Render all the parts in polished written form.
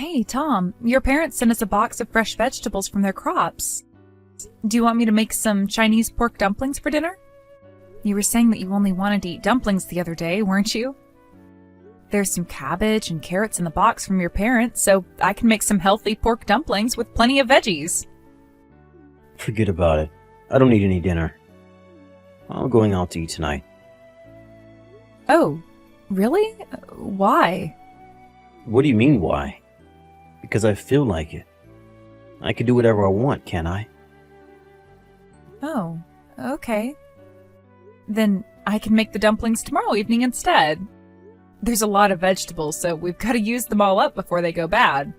Hey, Tom, your parents sent us a box of fresh vegetables from their crops. Do you want me to make some Chinese pork dumplings for dinner? You were saying that you only wanted to eat dumplings the other day, weren't you? There's some cabbage and carrots in the box from your parents, so I can make some healthy pork dumplings with plenty of veggies. Forget about it. I don't need any dinner. I'm going out to eat tonight. Oh, really? Why? What do you mean, why? Because I feel like it. I can do whatever I want, can't I? Oh, okay. Then I can make the dumplings tomorrow evening instead. There's a lot of vegetables, so we've got to use them all up before they go bad.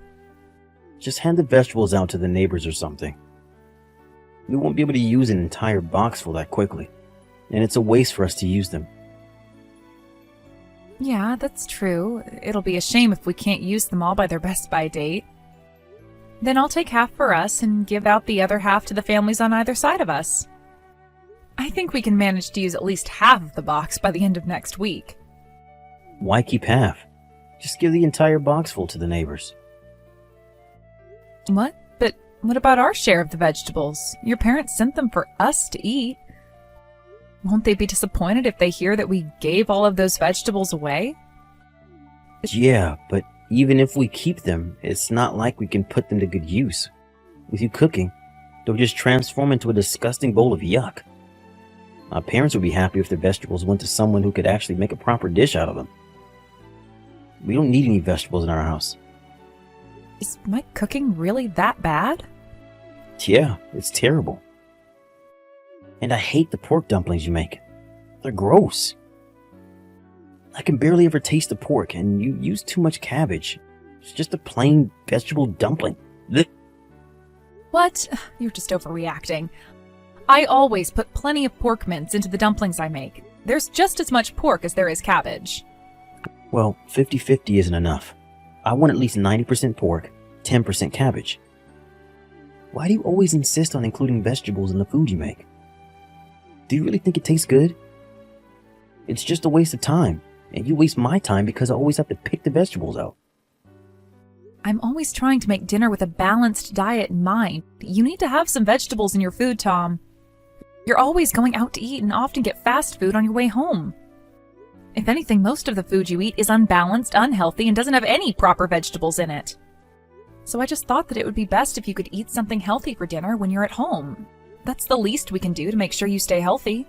Just hand the vegetables out to the neighbors or something. We won't be able to use an entire box full that quickly, and it's a waste for us to use them. Yeah, that's true. It'll be a shame if we can't use them all by their best by date. Then I'll take half for us and give out the other half to the families on either side of us. I think we can manage to use at least half of the box by the end of next week. Why keep half? Just give the entire box full to the neighbors. What? But what about our share of the vegetables? Your parents sent them for us to eat. Won't they be disappointed if they hear that we gave all of those vegetables away? Yeah, but even if we keep them, it's not like we can put them to good use. With you cooking, they'll just transform into a disgusting bowl of yuck. My parents would be happy if the vegetables went to someone who could actually make a proper dish out of them. We don't need any vegetables in our house. Is my cooking really that bad? Yeah, it's terrible. And I hate the pork dumplings you make. They're gross. I can barely ever taste the pork, and you use too much cabbage. It's just a plain vegetable dumpling. Blech. What? You're just overreacting. I always put plenty of pork mince into the dumplings I make. There's just as much pork as there is cabbage. Well, 50-50 isn't enough. I want at least 90% pork, 10% cabbage. Why do you always insist on including vegetables in the food you make? Do you really think it tastes good? It's just a waste of time, and you waste my time because I always have to pick the vegetables out. I'm always trying to make dinner with a balanced diet in mind. You need to have some vegetables in your food, Tom. You're always going out to eat and often get fast food on your way home. If anything, most of the food you eat is unbalanced, unhealthy, and doesn't have any proper vegetables in it. So I just thought that it would be best if you could eat something healthy for dinner when you're at home. That's the least we can do to make sure you stay healthy.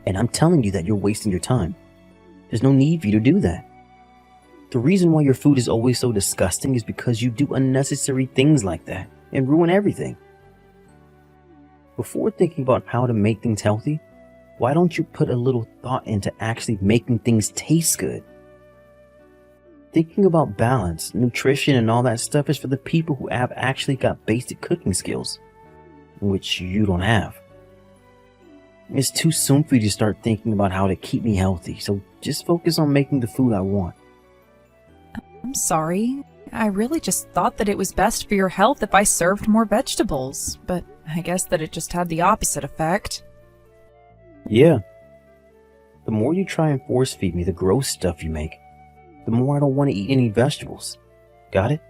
And I'm telling you that you're wasting your time. There's no need for you to do that. The reason why your food is always so disgusting is because you do unnecessary things like that and ruin everything. Before thinking about how to make things healthy, why don't you put a little thought into actually making things taste good? Thinking about balance, nutrition, and all that stuff is for the people who have actually got basic cooking skills, which you don't have. It's too soon for you to start thinking about how to keep me healthy, so just focus on making the food I want. I'm sorry. I really just thought that it was best for your health if I served more vegetables, but I guess that it just had the opposite effect. Yeah. The more you try and force feed me the gross stuff you make, the more I don't want to eat any vegetables. Got it?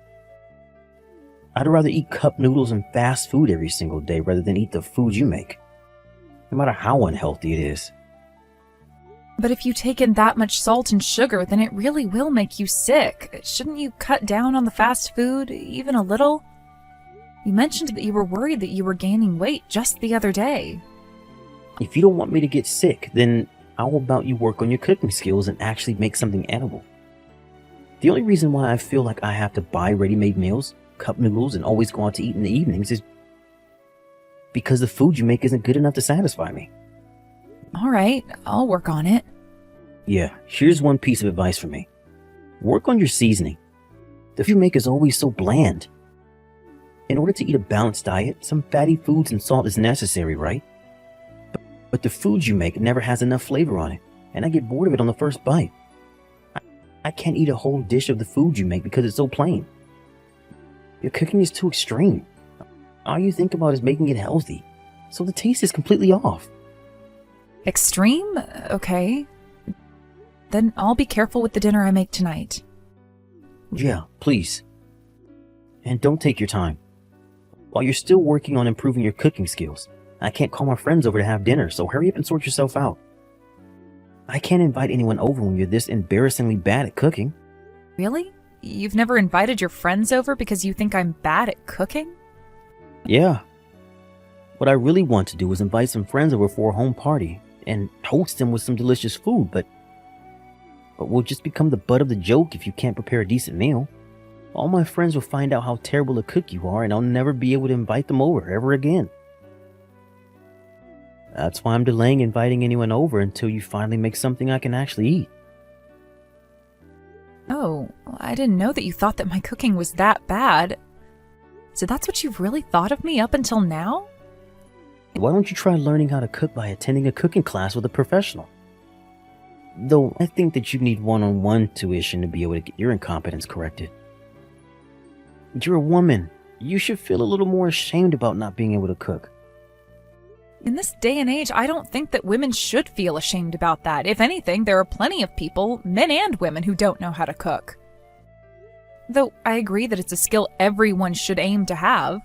I'd rather eat cup noodles and fast food every single day rather than eat the food you make, no matter how unhealthy it is. But if you take in that much salt and sugar, then it really will make you sick. Shouldn't you cut down on the fast food, even a little? You mentioned that you were worried that you were gaining weight just the other day. If you don't want me to get sick, then how about you work on your cooking skills and actually make something edible? The only reason why I feel like I have to buy ready-made meals, cup noodles, and always go out to eat in the evenings is because the food you make isn't good enough to satisfy me. All right, I'll work on it. Yeah, here's one piece of advice from me. Work on your seasoning. The food you make is always so bland. In order to eat a balanced diet, some fatty foods and salt is necessary, right? But the food you make never has enough flavor on it, and I get bored of it on the first bite. I can't eat a whole dish of the food you make because it's so plain. Your cooking is too extreme. All you think about is making it healthy, so the taste is completely off. Extreme? Okay. Then I'll be careful with the dinner I make tonight. Yeah, please. And don't take your time. While you're still working on improving your cooking skills, I can't call my friends over to have dinner, so hurry up and sort yourself out. I can't invite anyone over when you're this embarrassingly bad at cooking. Really? You've never invited your friends over because you think I'm bad at cooking? Yeah. What I really want to do is invite some friends over for a home party and host them with some delicious food, but we'll just become the butt of the joke if you can't prepare a decent meal. All my friends will find out how terrible a cook you are, and I'll never be able to invite them over ever again. That's why I'm delaying inviting anyone over until you finally make something I can actually eat. Oh, I didn't know that you thought that my cooking was that bad. So that's what you've really thought of me up until now? Why don't you try learning how to cook by attending a cooking class with a professional? Though I think that you need one-on-one tuition to be able to get your incompetence corrected. You're a woman. You should feel a little more ashamed about not being able to cook. In this day and age, I don't think that women should feel ashamed about that. If anything, there are plenty of people, men and women, who don't know how to cook. Though I agree that it's a skill everyone should aim to have.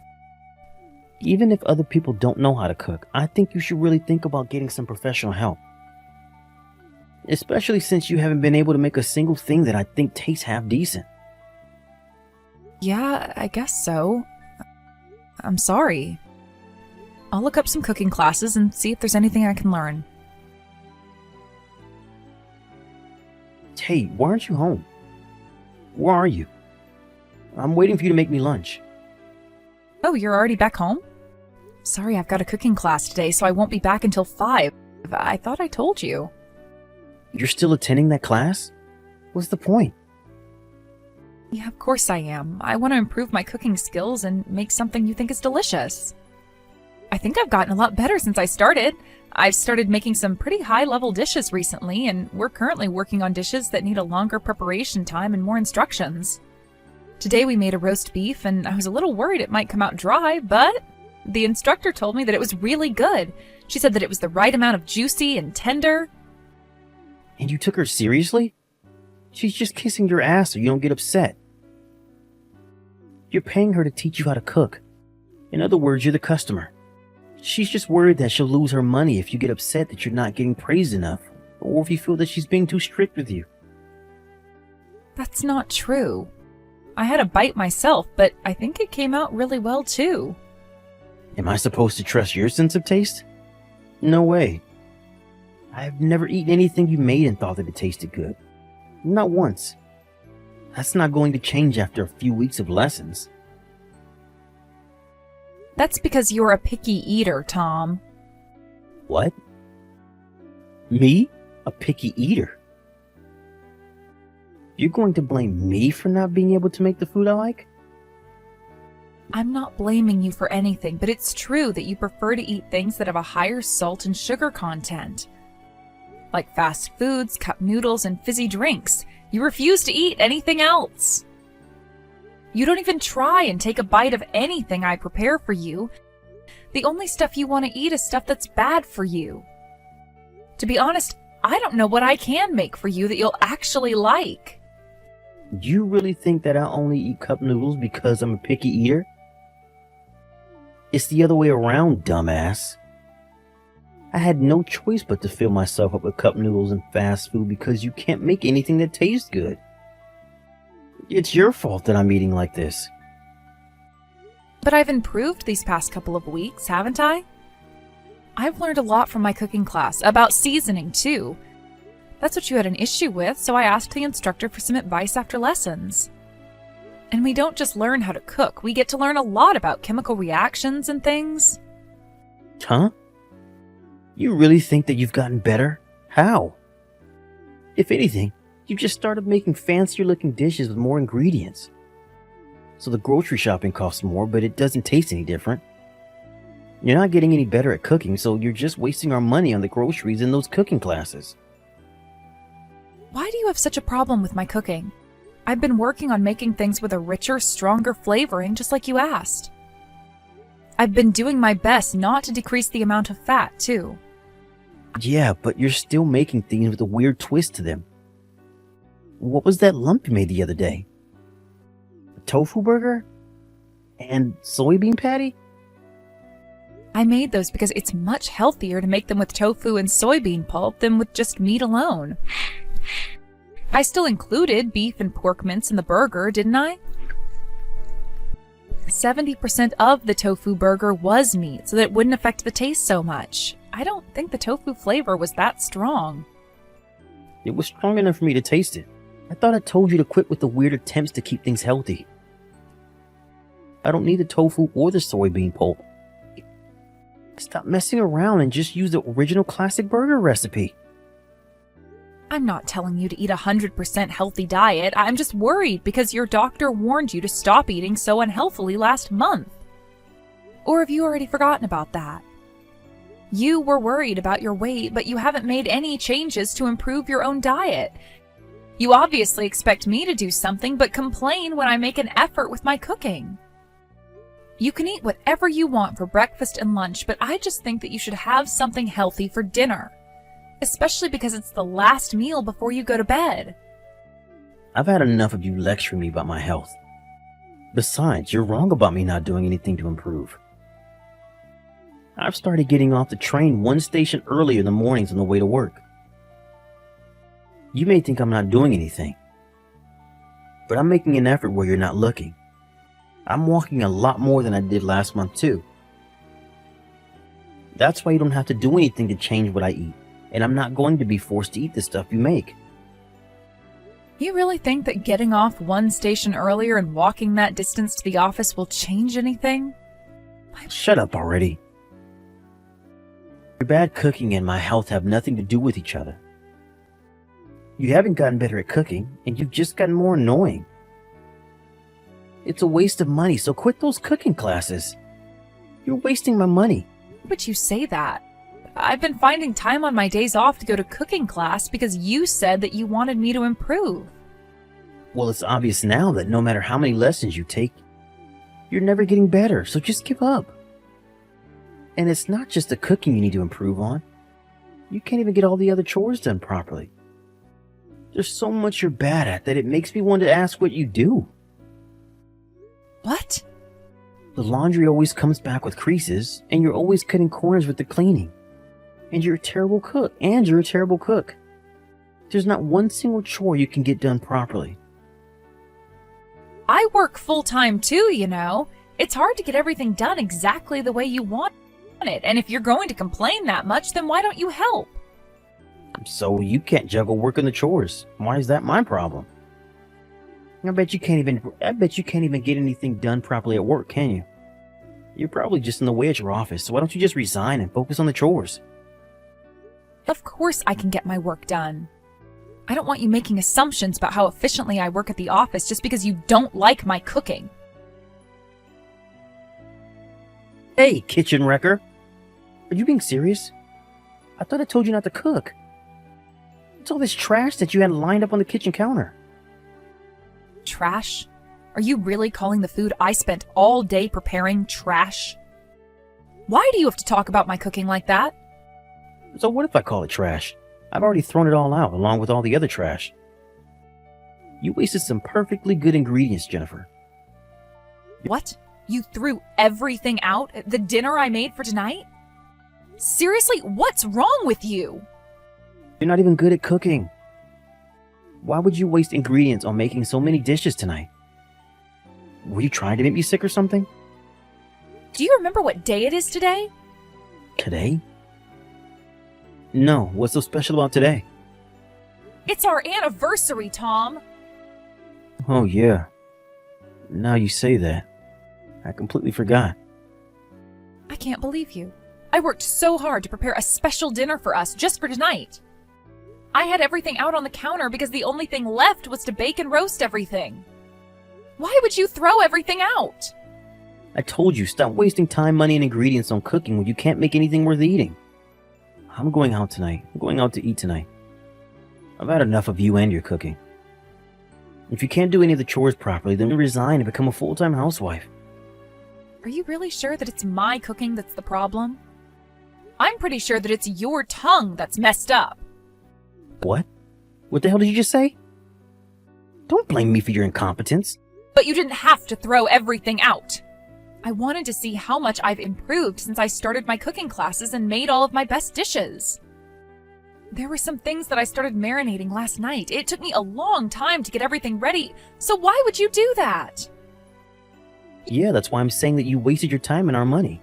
Even if other people don't know how to cook, I think you should really think about getting some professional help. Especially since you haven't been able to make a single thing that I think tastes half decent. Yeah, I guess so. I'm sorry. I'll look up some cooking classes and see if there's anything I can learn. Hey, why aren't you home? Where are you? I'm waiting for you to make me lunch. Oh, you're already back home? Sorry, I've got a cooking class today, so I won't be back until 5. I thought I told you. You're still attending that class? What's the point? Yeah, of course I am. I want to improve my cooking skills and make something you think is delicious. I think I've gotten a lot better since I started. I've started making some pretty high-level dishes recently, and we're currently working on dishes that need a longer preparation time and more instructions. Today we made a roast beef, and I was a little worried it might come out dry, but the instructor told me that it was really good. She said that it was the right amount of juicy and tender. And you took her seriously? She's just kissing your ass so you don't get upset. You're paying her to teach you how to cook. In other words, you're the customer. She's just worried that she'll lose her money if you get upset that you're not getting praised enough, or if you feel that she's being too strict with you. That's not true. I had a bite myself, but I think it came out really well too. Am I supposed to trust your sense of taste? No way. I've never eaten anything you made and thought that it tasted good. Not once. That's not going to change after a few weeks of lessons. That's because you're a picky eater, Tom. What? Me? A picky eater? You're going to blame me for not being able to make the food I like? I'm not blaming you for anything, but it's true that you prefer to eat things that have a higher salt and sugar content. Like fast foods, cup noodles, and fizzy drinks. You refuse to eat anything else. You don't even try and take a bite of anything I prepare for you. The only stuff you want to eat is stuff that's bad for you. To be honest, I don't know what I can make for you that you'll actually like. You really think that I only eat cup noodles because I'm a picky eater? It's the other way around, dumbass. I had no choice but to fill myself up with cup noodles and fast food because you can't make anything that tastes good. It's your fault that I'm eating like this. But I've improved these past couple of weeks, haven't I? I've learned a lot from my cooking class, about seasoning too. That's what you had an issue with, so I asked the instructor for some advice after lessons. And we don't just learn how to cook, we get to learn a lot about chemical reactions and things. Huh? You really think that you've gotten better? How? If anything, you just started making fancier looking dishes with more ingredients. So the grocery shopping costs more, but it doesn't taste any different. You're not getting any better at cooking, so you're just wasting our money on the groceries and those cooking classes. Why do you have such a problem with my cooking? I've been working on making things with a richer, stronger flavoring, just like you asked. I've been doing my best not to decrease the amount of fat, too. Yeah, but you're still making things with a weird twist to them. What was that lump you made the other day? A tofu burger? And soybean patty? I made those because it's much healthier to make them with tofu and soybean pulp than with just meat alone. I still included beef and pork mince in the burger, didn't I? 70% of the tofu burger was meat, so that it wouldn't affect the taste so much. I don't think the tofu flavor was that strong. It was strong enough for me to taste it. I thought I told you to quit with the weird attempts to keep things healthy. I don't need the tofu or the soybean pulp. Stop messing around and just use the original classic burger recipe. I'm not telling you to eat a 100% healthy diet. I'm just worried because your doctor warned you to stop eating so unhealthily last month. Or have you already forgotten about that? You were worried about your weight, but you haven't made any changes to improve your own diet. You obviously expect me to do something, but complain when I make an effort with my cooking. You can eat whatever you want for breakfast and lunch, but I just think that you should have something healthy for dinner. Especially because it's the last meal before you go to bed. I've had enough of you lecturing me about my health. Besides, you're wrong about me not doing anything to improve. I've started getting off the train one station earlier in the mornings on the way to work. You may think I'm not doing anything, but I'm making an effort where you're not looking. I'm walking a lot more than I did last month too. That's why you don't have to do anything to change what I eat, and I'm not going to be forced to eat the stuff you make. You really think that getting off one station earlier and walking that distance to the office will change anything? Shut up already. Your bad cooking and my health have nothing to do with each other. You haven't gotten better at cooking, and you've just gotten more annoying. It's a waste of money, so quit those cooking classes. You're wasting my money. But you say that. I've been finding time on my days off to go to cooking class because you said that you wanted me to improve. Well, it's obvious now that no matter how many lessons you take, you're never getting better, so just give up. And it's not just the cooking you need to improve on. You can't even get all the other chores done properly. There's so much you're bad at that it makes me want to ask what you do. What? The laundry always comes back with creases, and you're always cutting corners with the cleaning. And you're a terrible cook, There's not one single chore you can get done properly. I work full-time too, you know. It's hard to get everything done exactly the way you want it, and if you're going to complain that much, then why don't you help? So you can't juggle work and the chores. Why is that my problem? I bet you can't even get anything done properly at work, can you? You're probably just in the way at your office, so why don't you just resign and focus on the chores? Of course I can get my work done. I don't want you making assumptions about how efficiently I work at the office just because you don't like my cooking. Hey, kitchen wrecker! Are you being serious? I thought I told you not to cook. What's all this trash that you had lined up on the kitchen counter? Trash? Are you really calling the food I spent all day preparing trash? Why do you have to talk about my cooking like that? So what if I call it trash? I've already thrown it all out along with all the other trash. You wasted some perfectly good ingredients, Jennifer. What? You threw everything out? The dinner I made for tonight? Seriously, what's wrong with you? You're not even good at cooking. Why would you waste ingredients on making so many dishes tonight? Were you trying to make me sick or something? Do you remember what day it is today? Today? No, what's so special about today? It's our anniversary, Tom. Oh yeah. Now you say that. I completely forgot. I can't believe you. I worked so hard to prepare a special dinner for us just for tonight. I had everything out on the counter because the only thing left was to bake and roast everything. Why would you throw everything out? I told you, stop wasting time, money, and ingredients on cooking when you can't make anything worth eating. I'm going out tonight. I'm going out to eat tonight. I've had enough of you and your cooking. If you can't do any of the chores properly, then resign and become a full-time housewife. Are you really sure that it's my cooking that's the problem? I'm pretty sure that it's your tongue that's messed up. What? What the hell did you just say? Don't blame me for your incompetence. But you didn't have to throw everything out. I wanted to see how much I've improved since I started my cooking classes and made all of my best dishes. There were some things that I started marinating last night. It took me a long time to get everything ready, so why would you do that? Yeah, that's why I'm saying that you wasted your time and our money.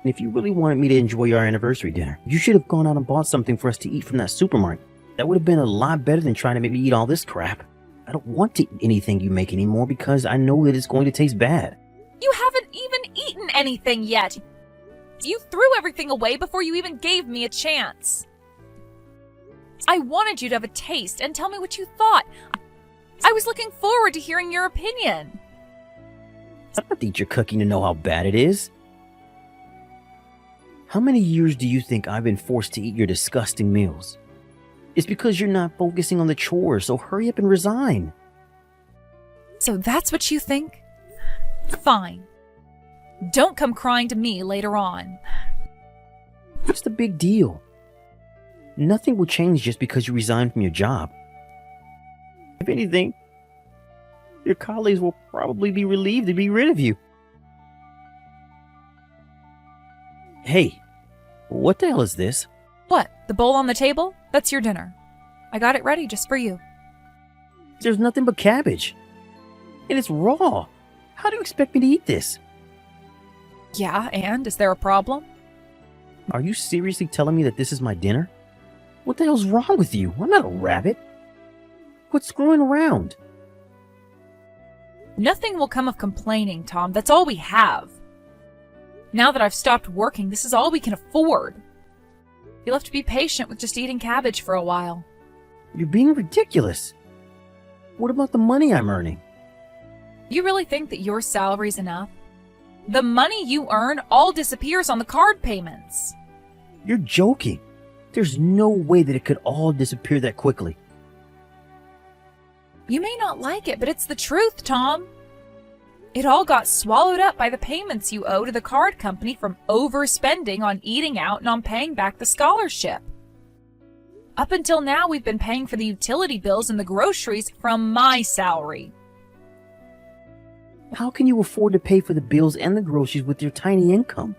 And if you really wanted me to enjoy our anniversary dinner, you should have gone out and bought something for us to eat from that supermarket. That would have been a lot better than trying to make me eat all this crap. I don't want to eat anything you make anymore because I know that it's going to taste bad. You haven't even eaten anything yet. You threw everything away before you even gave me a chance. I wanted you to have a taste and tell me what you thought. I was looking forward to hearing your opinion. I don't have to eat your cooking to know how bad it is. How many years do you think I've been forced to eat your disgusting meals? It's because you're not focusing on the chores, so hurry up and resign. So that's what you think? Fine. Don't come crying to me later on. What's the big deal? Nothing will change just because you resign from your job. If anything, your colleagues will probably be relieved to be rid of you. Hey, what the hell is this? What, the bowl on the table? That's your dinner. I got it ready just for you. There's nothing but cabbage. And it's raw. How do you expect me to eat this? Yeah, and is there a problem? Are you seriously telling me that this is my dinner? What the hell's wrong with you? I'm not a rabbit. Quit screwing around. Nothing will come of complaining, Tom. That's all we have. Now that I've stopped working, this is all we can afford. You'll have to be patient with just eating cabbage for a while. You're being ridiculous. What about the money I'm earning? You really think that your salary's enough? The money you earn all disappears on the card payments. You're joking. There's no way that it could all disappear that quickly. You may not like it, but it's the truth, Tom. It all got swallowed up by the payments you owe to the card company from overspending on eating out and on paying back the scholarship. Up until now, we've been paying for the utility bills and the groceries from my salary. How can you afford to pay for the bills and the groceries with your tiny income?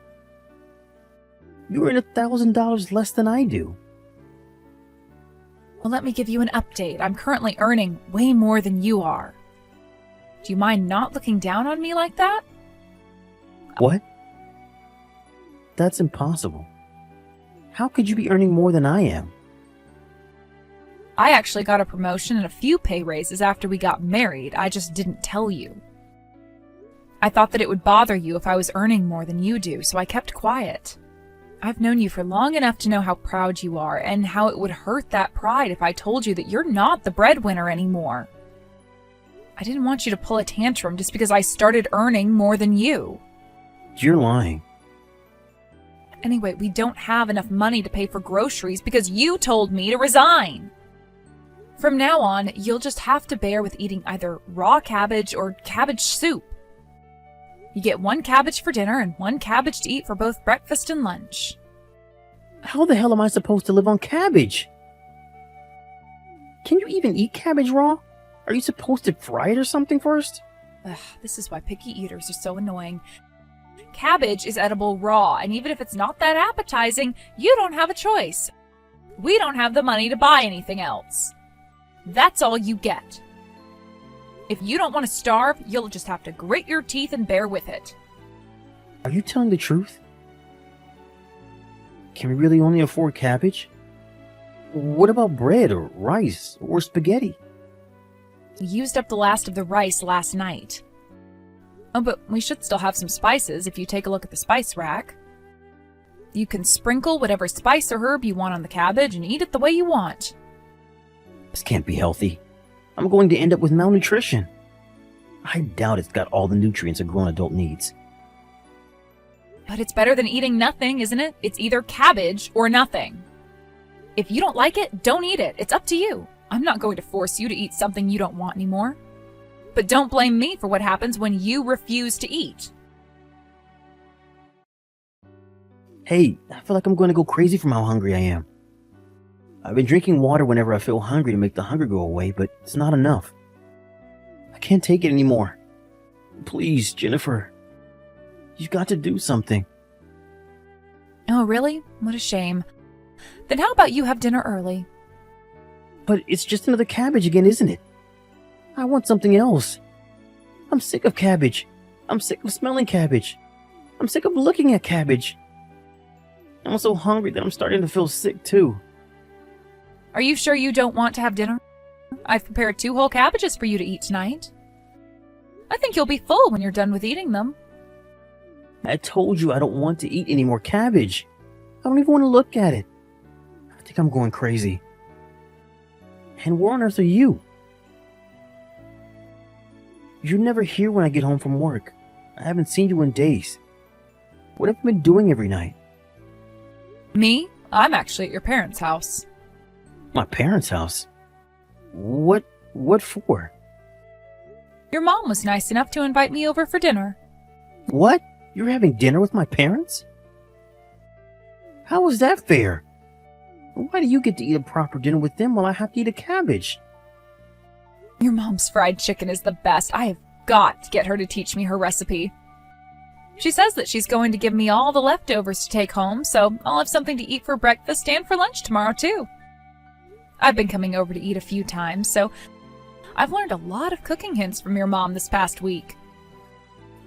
You earn $1,000 less than I do. Well, let me give you an update. I'm currently earning way more than you are. Do you mind not looking down on me like that? What? That's impossible. How could you be earning more than I am? I actually got a promotion and a few pay raises after we got married. I just didn't tell you. I thought that it would bother you if I was earning more than you do, so I kept quiet. I've known you for long enough to know how proud you are and how it would hurt that pride if I told you that you're not the breadwinner anymore. I didn't want you to pull a tantrum just because I started earning more than you. You're lying. Anyway, we don't have enough money to pay for groceries because you told me to resign. From now on, you'll just have to bear with eating either raw cabbage or cabbage soup. You get one cabbage for dinner and one cabbage to eat for both breakfast and lunch. How the hell am I supposed to live on cabbage? Can you even eat cabbage raw? Are you supposed to fry it or something first? Ugh, this is why picky eaters are so annoying. Cabbage is edible raw, and even if it's not that appetizing, you don't have a choice. We don't have the money to buy anything else. That's all you get. If you don't want to starve, you'll just have to grit your teeth and bear with it. Are you telling the truth? Can we really only afford cabbage? What about bread or rice or spaghetti? We used up the last of the rice last night. Oh, but we should still have some spices if you take a look at the spice rack. You can sprinkle whatever spice or herb you want on the cabbage and eat it the way you want. This can't be healthy. I'm going to end up with malnutrition. I doubt it's got all the nutrients a grown adult needs. But it's better than eating nothing, isn't it? It's either cabbage or nothing. If you don't like it, don't eat it. It's up to you. I'm not going to force you to eat something you don't want anymore. But don't blame me for what happens when you refuse to eat. Hey, I feel like I'm going to go crazy from how hungry I am. I've been drinking water whenever I feel hungry to make the hunger go away, but it's not enough. I can't take it anymore. Please, Jennifer. You've got to do something. Oh, really? What a shame. Then how about you have dinner early? But it's just another cabbage again, isn't it? I want something else. I'm sick of cabbage. I'm sick of smelling cabbage. I'm sick of looking at cabbage. I'm so hungry that I'm starting to feel sick too. Are you sure you don't want to have dinner? I've prepared 2 whole cabbages for you to eat tonight. I think you'll be full when you're done with eating them. I told you I don't want to eat any more cabbage. I don't even want to look at it. I think I'm going crazy. And where on earth are you? You're never here when I get home from work. I haven't seen you in days. What have you been doing every night? Me? I'm actually at your parents' house. My parents' house? What for? Your mom was nice enough to invite me over for dinner. What? You're having dinner with my parents? How is that fair? Why do you get to eat a proper dinner with them while I have to eat a cabbage? Your mom's fried chicken is the best. I have got to get her to teach me her recipe. She says that she's going to give me all the leftovers to take home, so I'll have something to eat for breakfast and for lunch tomorrow, too. I've been coming over to eat a few times, so I've learned a lot of cooking hints from your mom this past week.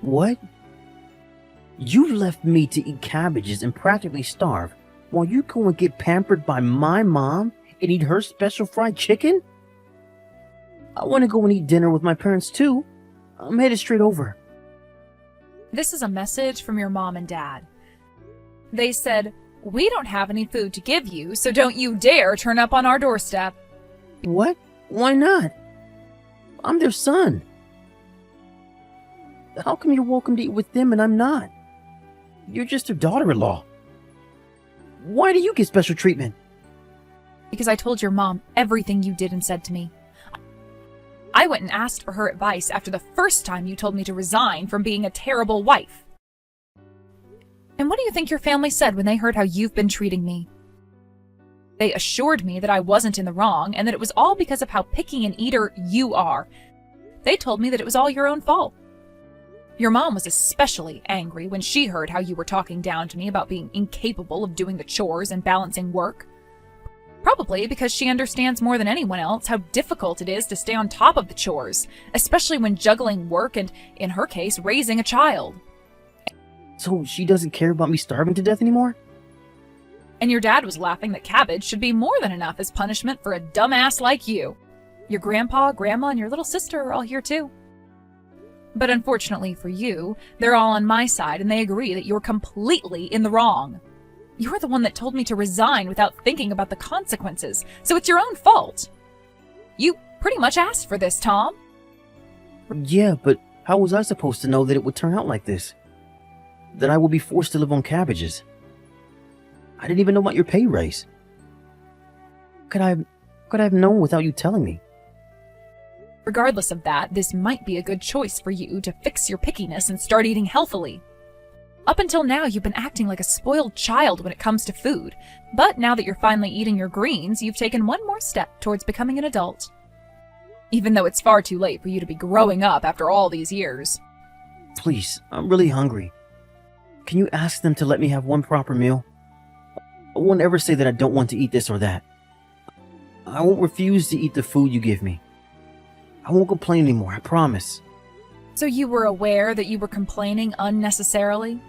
What? You left me to eat cabbages and practically starve, while you go and get pampered by my mom and eat her special fried chicken? I want to go and eat dinner with my parents too. I'm headed straight over. This is a message from your mom and dad. They said, "We don't have any food to give you, so don't you dare turn up on our doorstep." What? Why not? I'm their son. How come you're welcome to eat with them and I'm not? You're just their daughter-in-law. Why do you get special treatment? Because I told your mom everything you did and said to me. I went and asked for her advice after the first time you told me to resign from being a terrible wife. And what do you think your family said when they heard how you've been treating me? They assured me that I wasn't in the wrong and that it was all because of how picky an eater you are. They told me that it was all your own fault. Your mom was especially angry when she heard how you were talking down to me about being incapable of doing the chores and balancing work. Probably because she understands more than anyone else how difficult it is to stay on top of the chores, especially when juggling work and, in her case, raising a child. So she doesn't care about me starving to death anymore? And your dad was laughing that cabbage should be more than enough as punishment for a dumbass like you. Your grandpa, grandma, and your little sister are all here too. But unfortunately for you, they're all on my side and they agree that you're completely in the wrong. You're the one that told me to resign without thinking about the consequences, so it's your own fault. You pretty much asked for this, Tom. Yeah, but how was I supposed to know that it would turn out like this? That I would be forced to live on cabbages? I didn't even know about your pay raise. Could I have known without you telling me? Regardless of that, this might be a good choice for you to fix your pickiness and start eating healthily. Up until now, you've been acting like a spoiled child when it comes to food, but now that you're finally eating your greens, you've taken one more step towards becoming an adult. Even though it's far too late for you to be growing up after all these years. Please, I'm really hungry. Can you ask them to let me have one proper meal? I won't ever say that I don't want to eat this or that. I won't refuse to eat the food you give me. I won't complain anymore, I promise. So you were aware that you were complaining unnecessarily?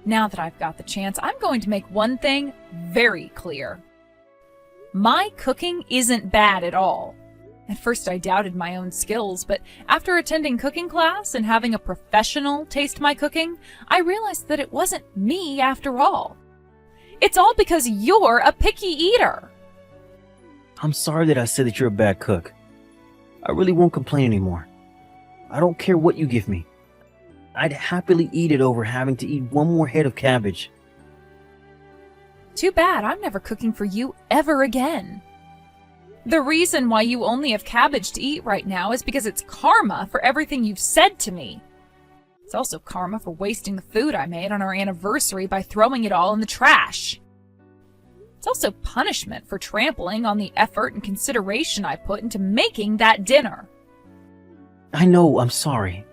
Now that I've got the chance, I'm going to make one thing very clear. My cooking isn't bad at all. At first I doubted my own skills, but after attending cooking class and having a professional taste my cooking, I realized that it wasn't me after all. It's all because you're a picky eater. I'm sorry that I said that you're a bad cook. I really won't complain anymore. I don't care what you give me. I'd happily eat it over having to eat one more head of cabbage. Too bad I'm never cooking for you ever again. The reason why you only have cabbage to eat right now is because it's karma for everything you've said to me. It's also karma for wasting the food I made on our anniversary by throwing it all in the trash. It's also punishment for trampling on the effort and consideration I put into making that dinner. I know, I'm sorry.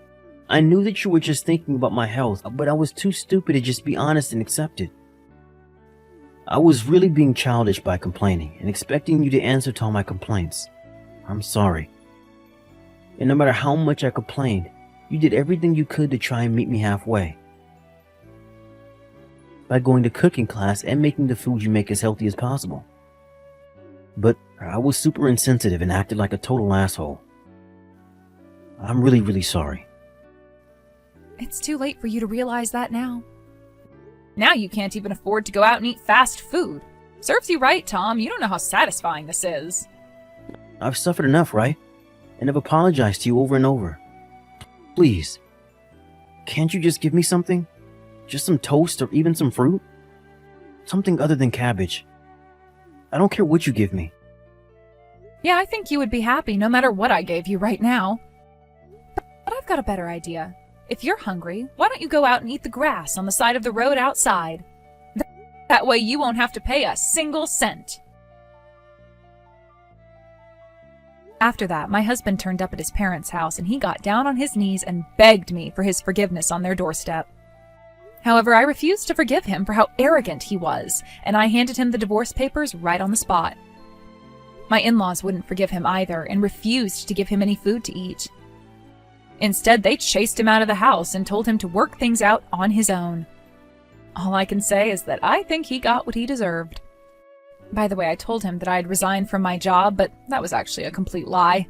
I knew that you were just thinking about my health, but I was too stupid to just be honest and accept it. I was really being childish by complaining and expecting you to answer to all my complaints. I'm sorry. And no matter how much I complained, you did everything you could to try and meet me halfway. By going to cooking class and making the food you make as healthy as possible. But I was super insensitive and acted like a total asshole. I'm really sorry. It's too late for you to realize that now. Now you can't even afford to go out and eat fast food. Serves you right, Tom. You don't know how satisfying this is. I've suffered enough, right? And I've apologized to you over and over. Please, can't you just give me something? Just some toast or even some fruit? Something other than cabbage. I don't care what you give me. Yeah, I think you would be happy no matter what I gave you right now. But I've got a better idea. If you're hungry, why don't you go out and eat the grass on the side of the road outside? That way you won't have to pay a single cent. After that, my husband turned up at his parents' house and he got down on his knees and begged me for his forgiveness on their doorstep. However, I refused to forgive him for how arrogant he was, and I handed him the divorce papers right on the spot. My in-laws wouldn't forgive him either and refused to give him any food to eat. Instead, they chased him out of the house and told him to work things out on his own. All I can say is that I think he got what he deserved. By the way, I told him that I had resigned from my job, but that was actually a complete lie.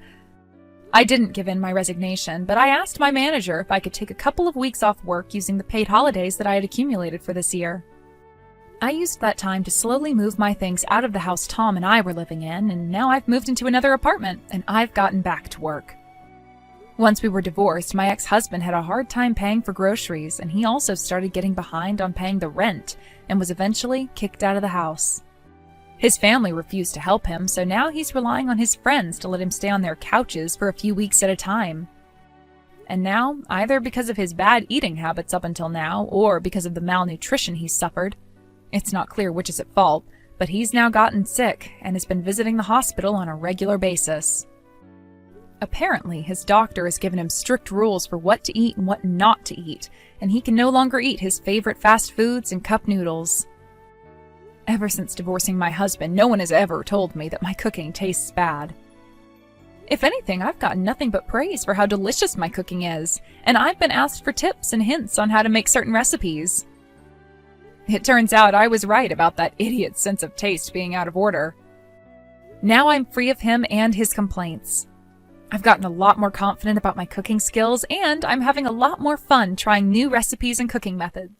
I didn't give in my resignation, but I asked my manager if I could take a couple of weeks off work using the paid holidays that I had accumulated for this year. I used that time to slowly move my things out of the house Tom and I were living in, and now I've moved into another apartment, and I've gotten back to work. Once we were divorced, my ex-husband had a hard time paying for groceries, and he also started getting behind on paying the rent and was eventually kicked out of the house. His family refused to help him, so now he's relying on his friends to let him stay on their couches for a few weeks at a time. And now, either because of his bad eating habits up until now, or because of the malnutrition he's suffered, it's not clear which is at fault, but he's now gotten sick and has been visiting the hospital on a regular basis. Apparently, his doctor has given him strict rules for what to eat and what not to eat, and he can no longer eat his favorite fast foods and cup noodles. Ever since divorcing my husband, no one has ever told me that my cooking tastes bad. If anything, I've gotten nothing but praise for how delicious my cooking is, and I've been asked for tips and hints on how to make certain recipes. It turns out I was right about that idiot's sense of taste being out of order. Now I'm free of him and his complaints. I've gotten a lot more confident about my cooking skills, and I'm having a lot more fun trying new recipes and cooking methods.